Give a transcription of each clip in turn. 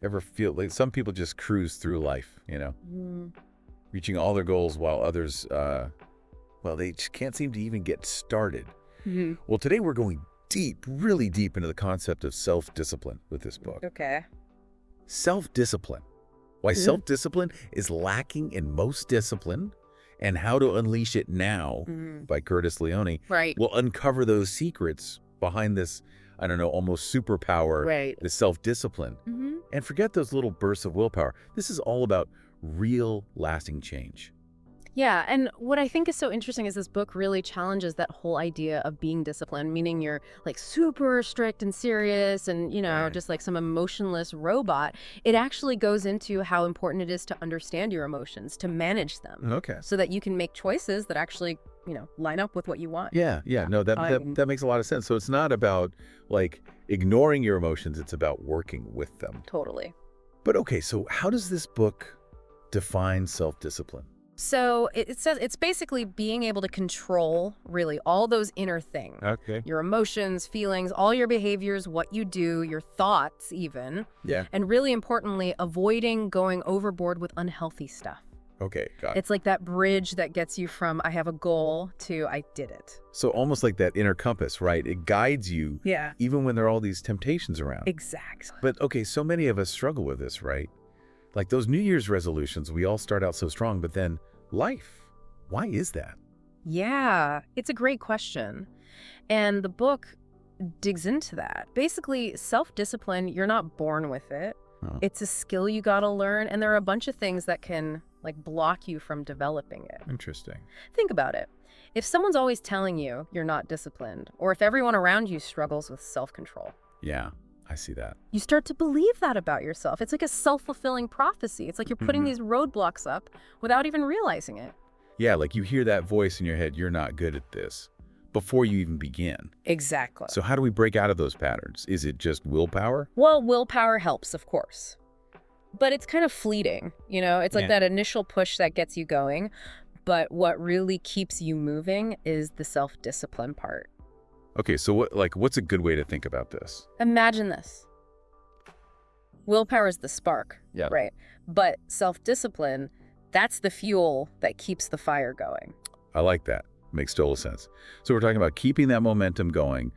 Ever feel like some people just cruise through life, Mm. reaching all their goals while others, well, they just can't seem to even get started. Hmm. Well, today we're going deep, really deep into the concept of self-discipline with this book. Okay. Self-discipline. Why Mhm. self-discipline is lacking in most discipline and how to unleash it now Mhm. by Curtis Leone Right. will uncover those secrets behind this, I don't know, almost superpower, Right. the self-discipline. Hmm. And forget those little bursts of willpower. This is all about real lasting change. Yeah, and what I think is so interesting is this book really challenges that whole idea of being disciplined, meaning you're like super strict and serious and, Right. just like some emotionless robot. It actually goes into how important it is to understand your emotions, to manage them, Okay. so that you can make choices that actually, line up with what you want. Yeah. No, that, I that, that makes a lot of sense. So it's not about like ignoring your emotions. It's about working with them. Totally. But okay, so how does this book define self-discipline? So it says it's basically being able to control really all those inner things. Okay. Your emotions, feelings, all your behaviors, what you do, your thoughts even. Yeah. And really importantly, avoiding going overboard with unhealthy stuff. Okay, got it. It's like that bridge that gets you from I have a goal to I did it. So almost like that inner compass, right? It guides you Yeah. even when there are all these temptations around. Exactly. But okay, so many of us struggle with this, right? Like those New Year's resolutions, we all start out so strong, but then life. Why is that? Yeah, it's a great question. And the book digs into that. Basically, self-discipline, you're not born with it. Oh. It's a skill you got to learn, and there are a bunch of things that can block you from developing it. Interesting. Think about it. If someone's always telling you you're not disciplined, or if everyone around you struggles with self-control, Yeah, I see that. you start to believe that about yourself. It's like a self-fulfilling prophecy. It's like you're putting these roadblocks up without even realizing it. Yeah, like you hear that voice in your head, you're not good at this, before you even begin. Exactly. So how do we break out of those patterns? Is it just willpower? Well, willpower helps, of course. But it's kind of fleeting, It's like Yeah. that initial push that gets you going. But what really keeps you moving is the self-discipline part. Okay, so what's a good way to think about this? Imagine this. Willpower is the spark, Yeah. right? But self-discipline, that's the fuel that keeps the fire going. I like that. Makes total sense. So we're talking about keeping that momentum going,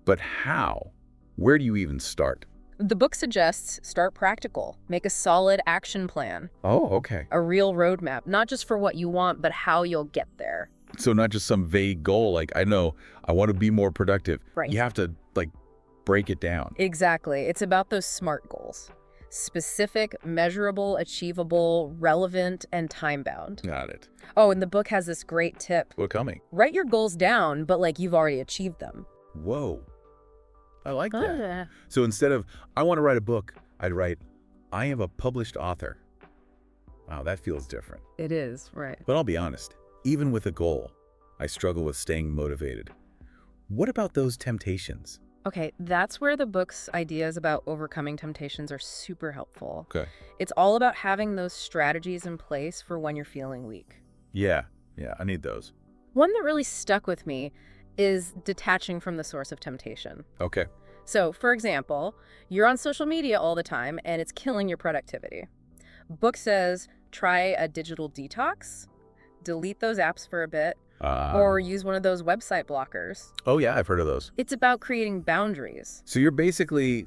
but how? Where do you even start? The book suggests start practical, make a solid action plan, Oh, okay. a real roadmap, not just for what you want, but how you'll get there. So not just some vague goal, like I know I want to be more productive. Right. You have to break it down. Exactly. It's about those SMART goals. Specific, measurable, achievable, relevant, and time-bound. Got it. Oh, and the book has this great tip. What's coming? Write your goals down, but you've already achieved them. Whoa. I like that. Ah. So instead of, I want to write a book, I'd write, I am a published author. Wow, that feels different. It is, right. But I'll be honest, even with a goal, I struggle with staying motivated. What about those temptations? Okay, that's where the book's ideas about overcoming temptations are super helpful. Okay. It's all about having those strategies in place for when you're feeling weak. Yeah, I need those. One that really stuck with me is detaching from the source of temptation. Okay. So, for example, you're on social media all the time and it's killing your productivity. Book says try a digital detox, delete those apps for a bit, or use one of those website blockers. Oh yeah, I've heard of those. It's about creating boundaries. So you're basically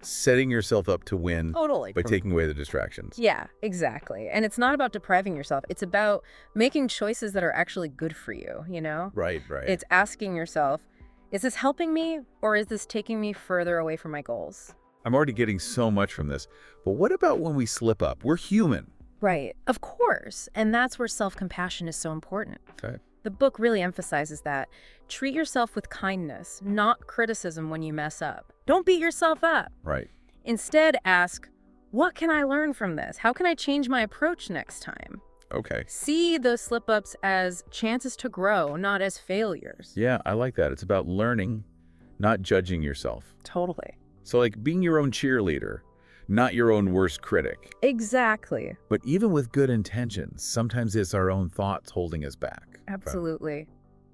setting yourself up to win Totally. by taking away the distractions. Yeah, exactly. And it's not about depriving yourself. It's about making choices that are actually good for you, Right. It's asking yourself, is this helping me or is this taking me further away from my goals? I'm already getting so much from this. But what about when we slip up? We're human. Right. Of course. And that's where self-compassion is so important. Okay. The book really emphasizes that. Treat yourself with kindness, not criticism when you mess up. Don't beat yourself up. Right. Instead, ask, what can I learn from this? How can I change my approach next time? Okay. See those slip-ups as chances to grow, not as failures. Yeah, I like that. It's about learning, not judging yourself. Totally. So being your own cheerleader, not your own worst critic. Exactly. But even with good intentions, sometimes it's our own thoughts holding us back. Absolutely.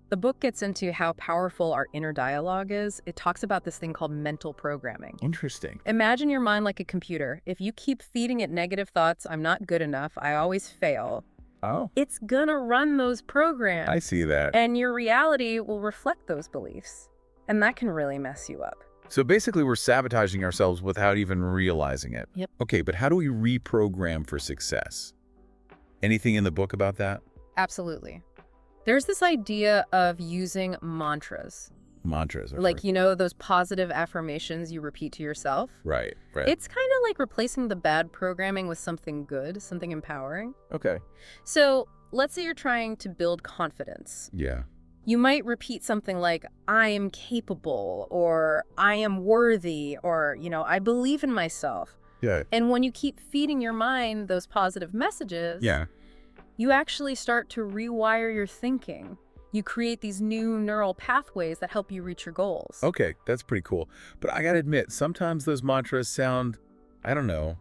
The book gets into how powerful our inner dialogue is. It talks about this thing called mental programming. Interesting. Imagine your mind like a computer. If you keep feeding it negative thoughts, I'm not good enough, I always fail, Oh, it's gonna run those programs. I see that. And your reality will reflect those beliefs. And that can really mess you up. So basically, we're sabotaging ourselves without even realizing it. Yep. Okay, but how do we reprogram for success? Anything in the book about that? Absolutely. There's this idea of using mantras. Mantras. Like, you know, those positive affirmations you repeat to yourself? Right. It's kind of like replacing the bad programming with something good, something empowering. Okay. So let's say you're trying to build confidence. Yeah. You might repeat something like, I am capable, or I am worthy, or, you know, I believe in myself. Yeah. And when you keep feeding your mind those positive messages, you actually start to rewire your thinking. You create these new neural pathways that help you reach your goals. Okay, that's pretty cool. But I gotta admit, sometimes those mantras sound, I don't know,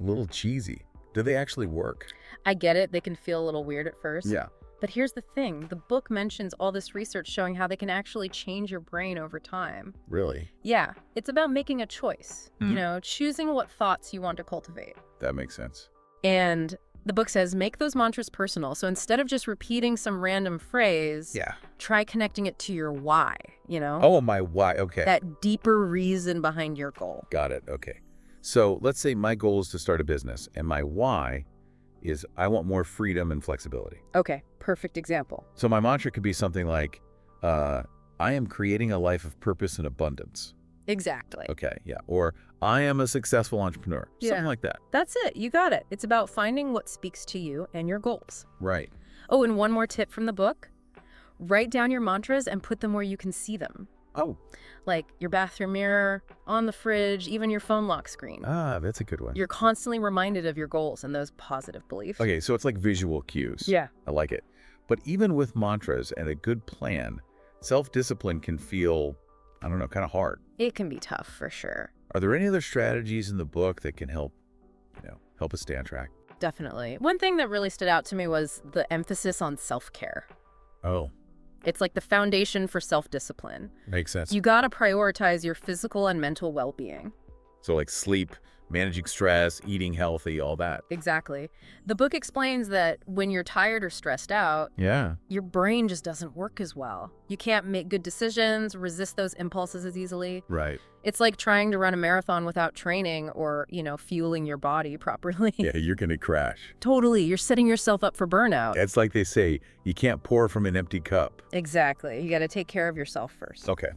a little cheesy. Do they actually work? I get it. They can feel a little weird at first. Yeah. But here's the thing. The book mentions all this research showing how they can actually change your brain over time. Really? Yeah. It's about making a choice, you know, choosing what thoughts you want to cultivate. That makes sense. And the book says, make those mantras personal. So instead of just repeating some random phrase, try connecting it to your why, you know? Oh, my why. Okay. That deeper reason behind your goal. Got it. Okay. So let's say my goal is to start a business, and my why is I want more freedom and flexibility. Okay, perfect example. So my mantra could be something like, I am creating a life of purpose and abundance. Exactly. Okay, yeah. Or I am a successful entrepreneur. Something like that. That's it. You got it. It's about finding what speaks to you and your goals. Right. Oh, and one more tip from the book. Write down your mantras and put them where you can see them. Oh. Like your bathroom mirror, on the fridge, even your phone lock screen. Ah, that's a good one. You're constantly reminded of your goals and those positive beliefs. Okay, so it's like visual cues. Yeah. I like it. But even with mantras and a good plan, self-discipline can feel, I don't know, kind of hard. It can be tough for sure. Are there any other strategies in the book that can help, help us stay on track? Definitely. One thing that really stood out to me was the emphasis on self-care. Oh. It's like the foundation for self-discipline. Makes sense. You got to prioritize your physical and mental well-being. So like sleep, managing stress, eating healthy, all that. Exactly. The book explains that when you're tired or stressed out, your brain just doesn't work as well. You can't make good decisions, resist those impulses as easily. Right. It's like trying to run a marathon without training or, fueling your body properly. Yeah, you're going to crash. Totally. You're setting yourself up for burnout. It's like they say, you can't pour from an empty cup. Exactly. You got to take care of yourself first. Okay.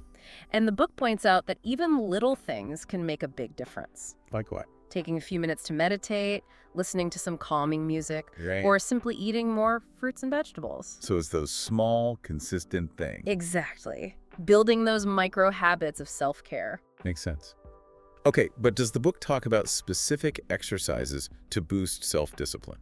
And the book points out that even little things can make a big difference. Like what? Taking a few minutes to meditate, listening to some calming music, Right. or simply eating more fruits and vegetables. So it's those small, consistent things. Exactly. Building those micro habits of self-care. Makes sense. Okay, but does the book talk about specific exercises to boost self-discipline?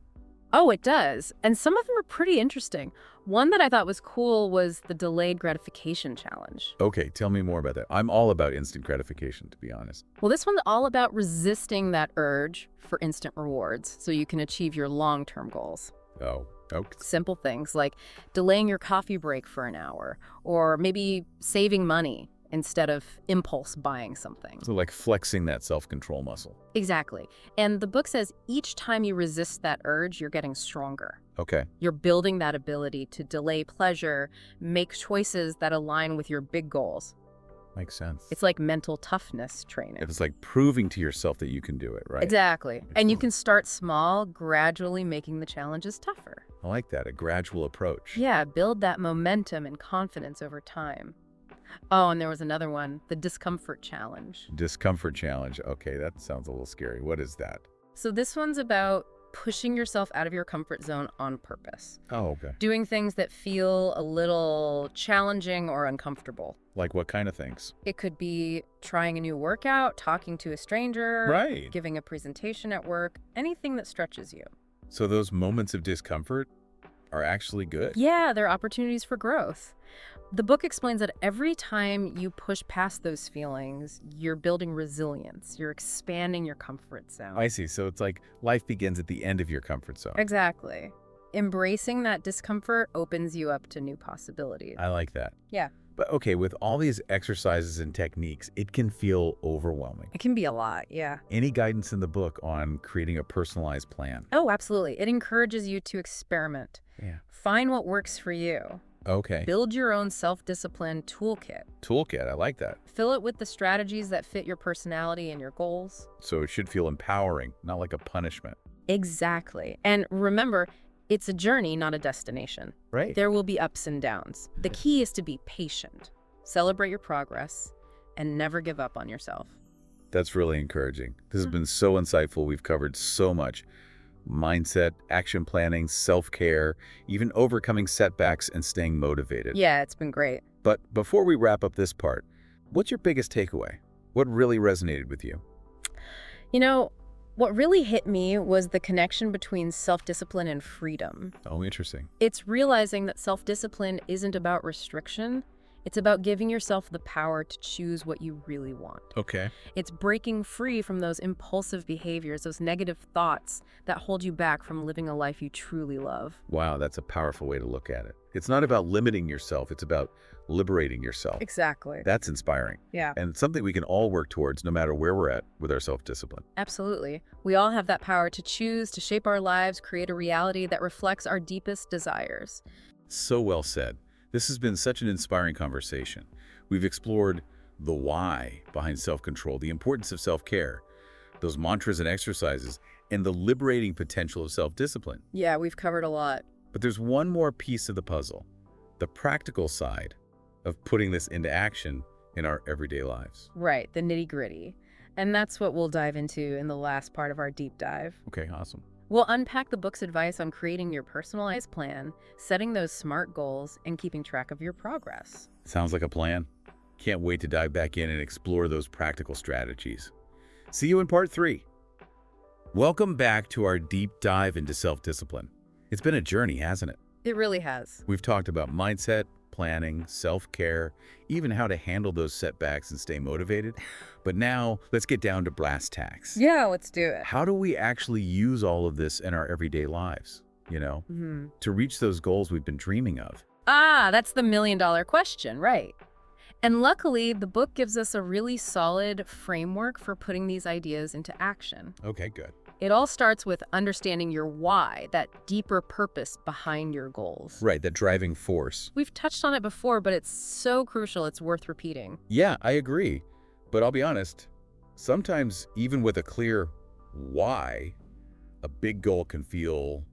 Oh, it does. And some of them are pretty interesting. One that I thought was cool was the delayed gratification challenge. Okay, tell me more about that. I'm all about instant gratification, to be honest. Well, this one's all about resisting that urge for instant rewards so you can achieve your long-term goals. Oh, okay. Simple things like delaying your coffee break for an hour, or maybe saving money instead of impulse buying something. So like flexing that self-control muscle. Exactly. And the book says each time you resist that urge, you're getting stronger. Okay. You're building that ability to delay pleasure, make choices that align with your big goals. Makes sense. It's like mental toughness training. It's like proving to yourself that you can do it, right? Exactly. And you can start small, gradually making the challenges tougher. I like that, a gradual approach. Yeah, build that momentum and confidence over time. Oh, and there was another one, the discomfort challenge. Discomfort challenge. Okay, that sounds a little scary. What is that? So this one's about pushing yourself out of your comfort zone on purpose. Oh, okay. Doing things that feel a little challenging or uncomfortable. Like what kind of things? It could be trying a new workout, talking to a stranger, Right. giving a presentation at work, anything that stretches you. So those moments of discomfort are actually good. Yeah, they're opportunities for growth. The book explains that every time you push past those feelings, you're building resilience. You're expanding your comfort zone. I see. So it's like life begins at the end of your comfort zone. Exactly. Embracing that discomfort opens you up to new possibilities. I like that. Yeah. But okay, with all these exercises and techniques, it can feel overwhelming. It can be a lot, yeah. Any guidance in the book on creating a personalized plan? Oh, absolutely. It encourages you to experiment. Yeah. Find what works for you. Okay. Build your own self-discipline toolkit. Toolkit, I like that. Fill it with the strategies that fit your personality and your goals. So it should feel empowering, not like a punishment. Exactly. And remember, it's a journey, not a destination. Right. There will be ups and downs. The key is to be patient, celebrate your progress, and never give up on yourself. That's really encouraging. This has been so insightful. We've covered so much. Mindset, action planning, self-care, even overcoming setbacks and staying motivated. Yeah, it's been great. But before we wrap up this part, what's your biggest takeaway? What really resonated with you? You know, what really hit me was the connection between self-discipline and freedom. Oh, interesting. It's realizing that self-discipline isn't about restriction. It's about giving yourself the power to choose what you really want. Okay. It's breaking free from those impulsive behaviors, those negative thoughts that hold you back from living a life you truly love. Wow, that's a powerful way to look at it. It's not about limiting yourself. It's about liberating yourself. Exactly. That's inspiring. Yeah. And something we can all work towards no matter where we're at with our self-discipline. Absolutely. We all have that power to choose, to shape our lives, create a reality that reflects our deepest desires. So well said. This has been such an inspiring conversation. We've explored the why behind self-control, the importance of self-care, those mantras and exercises, and the liberating potential of self-discipline. Yeah, we've covered a lot. But there's one more piece of the puzzle, the practical side of putting this into action in our everyday lives. Right, the nitty-gritty. And that's what we'll dive into in the last part of our deep dive. Okay, awesome. We'll unpack the book's advice on creating your personalized plan, setting those SMART goals, and keeping track of your progress. Sounds like a plan. Can't wait to dive back in and explore those practical strategies. See you in part 3. Welcome back to our deep dive into self-discipline. It's been a journey, hasn't it? It really has. We've talked about mindset, planning, self-care, even how to handle those setbacks and stay motivated. But now, let's get down to brass tacks. Yeah, let's do it. How do we actually use all of this in our everyday lives, to reach those goals we've been dreaming of? Ah, that's the million-dollar question, right? And luckily, the book gives us a really solid framework for putting these ideas into action. Okay, good. It all starts with understanding your why, that deeper purpose behind your goals. Right, that driving force. We've touched on it before, but it's so crucial it's worth repeating. Yeah, I agree. But I'll be honest, sometimes even with a clear why, a big goal can feel,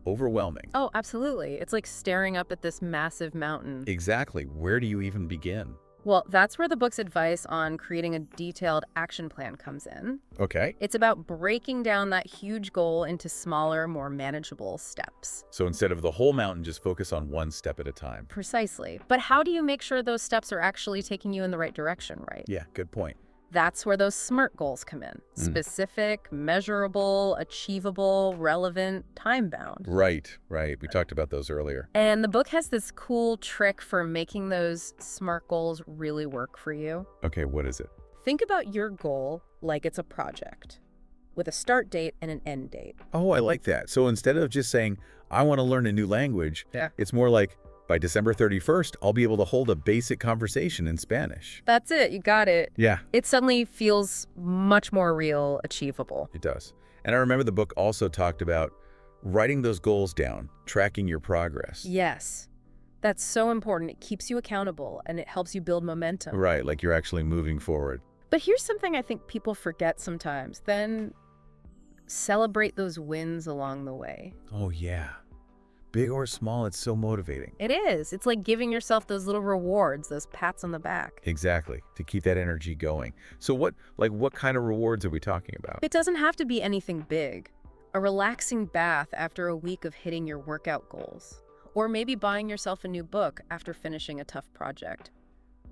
overwhelming. Oh, absolutely. It's like staring up at this massive mountain. Exactly. Where do you even begin? Well, that's where the book's advice on creating a detailed action plan comes in. Okay. It's about breaking down that huge goal into smaller, more manageable steps. So instead of the whole mountain, just focus on one step at a time. Precisely. But how do you make sure those steps are actually taking you in the right direction, right? Yeah, good point. That's where those SMART goals come in. Specific, measurable, achievable, relevant, time-bound. Right. We talked about those earlier. And the book has this cool trick for making those SMART goals really work for you. Okay, what is it? Think about your goal like it's a project with a start date and an end date. Oh, I like that. So instead of just saying, I want to learn a new language, it's more like, by December 31st, I'll be able to hold a basic conversation in Spanish. That's it. You got it. Yeah. It suddenly feels much more real, achievable. It does. And I remember the book also talked about writing those goals down, tracking your progress. Yes. That's so important. It keeps you accountable and it helps you build momentum. Right, like you're actually moving forward. But here's something I think people forget sometimes. Then celebrate those wins along the way. Oh, yeah. Big or small, it's so motivating. It is. It's like giving yourself those little rewards, those pats on the back. Exactly, to keep that energy going. So what kind of rewards are we talking about? It doesn't have to be anything big. A relaxing bath after a week of hitting your workout goals. Or maybe buying yourself a new book after finishing a tough project.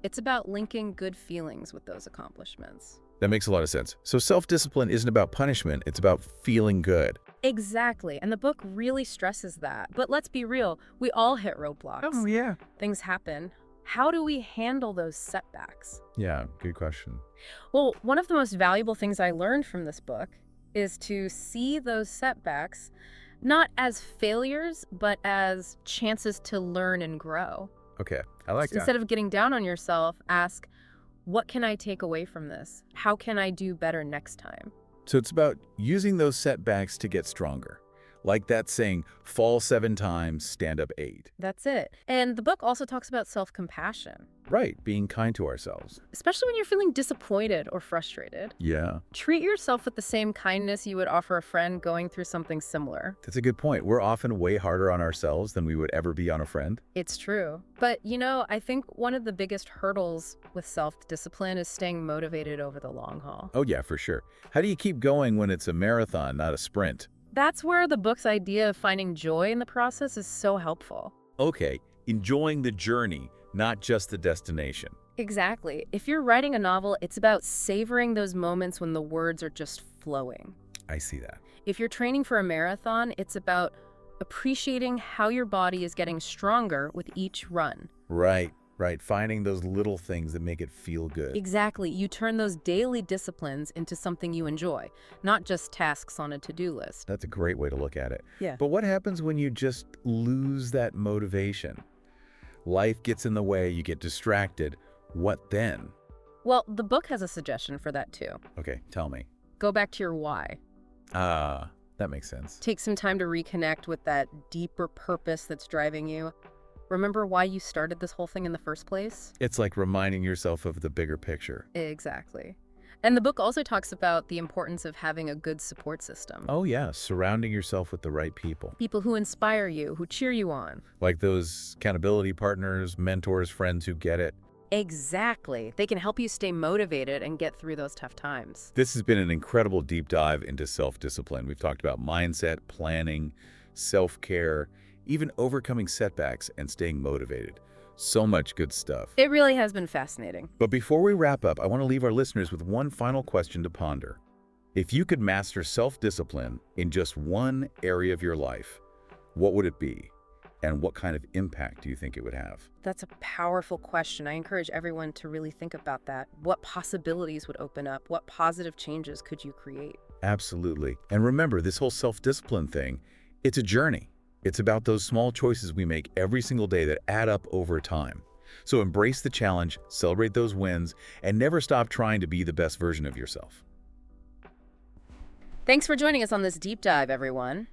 It's about linking good feelings with those accomplishments. That makes a lot of sense. So self-discipline isn't about punishment, it's about feeling good. Exactly, and the book really stresses that. But let's be real, we all hit roadblocks. Oh, yeah. Things happen. How do we handle those setbacks? Yeah, good question. Well, one of the most valuable things I learned from this book is to see those setbacks Not as failures, but as chances to learn and grow. Okay, I like that. Instead of getting down on yourself, ask, what can I take away from this? How can I do better next time? So it's about using those setbacks to get stronger. Like that saying, fall 7 times, stand up 8. That's it. And the book also talks about self-compassion, Right, being kind to ourselves. especially when you're feeling disappointed or frustrated. Yeah, Treat yourself with the same kindness you would offer a friend going through something similar. that's a good point. We're often way harder on ourselves than we would ever be on a friend. It's true. But, I think one of the biggest hurdles with self-discipline is staying motivated over the long haul. Oh yeah, for sure. How do you keep going when it's a marathon, not a sprint? That's where the book's idea of finding joy in the process is so helpful. Okay, enjoying the journey, not just the destination. Exactly. If you're writing a novel, it's about savoring those moments when the words are just flowing. I see that. If you're training for a marathon, it's about appreciating how your body is getting stronger with each run. Right. Finding those little things that make it feel good. Exactly. You turn those daily disciplines into something you enjoy, not just tasks on a to-do list. That's a great way to look at it. Yeah. But what happens when you just lose that motivation? Life gets in the way, you get distracted. What then? Well, the book has a suggestion for that too. Okay, tell me. Go back to your why. That makes sense. Take some time to reconnect with that deeper purpose that's driving you. Remember why you started this whole thing in the first place? It's like reminding yourself of the bigger picture. Exactly. And the book also talks about the importance of having a good support system. Oh yeah, surrounding yourself with the right people. People who inspire you, who cheer you on. Like those accountability partners, mentors, friends who get it. Exactly. They can help you stay motivated and get through those tough times. This has been an incredible deep dive into self-discipline. We've talked about mindset, planning, self-care, even overcoming setbacks and staying motivated. So much good stuff. It really has been fascinating. But before we wrap up, I want to leave our listeners with one final question to ponder. If you could master self-discipline in just one area of your life, what would it be? And what kind of impact do you think it would have? That's a powerful question. I encourage everyone to really think about that. What possibilities would open up? What positive changes could you create? Absolutely. And remember, this whole self-discipline thing, it's a journey. It's about those small choices we make every single day that add up over time. So embrace the challenge, celebrate those wins, and never stop trying to be the best version of yourself. Thanks for joining us on this deep dive, everyone.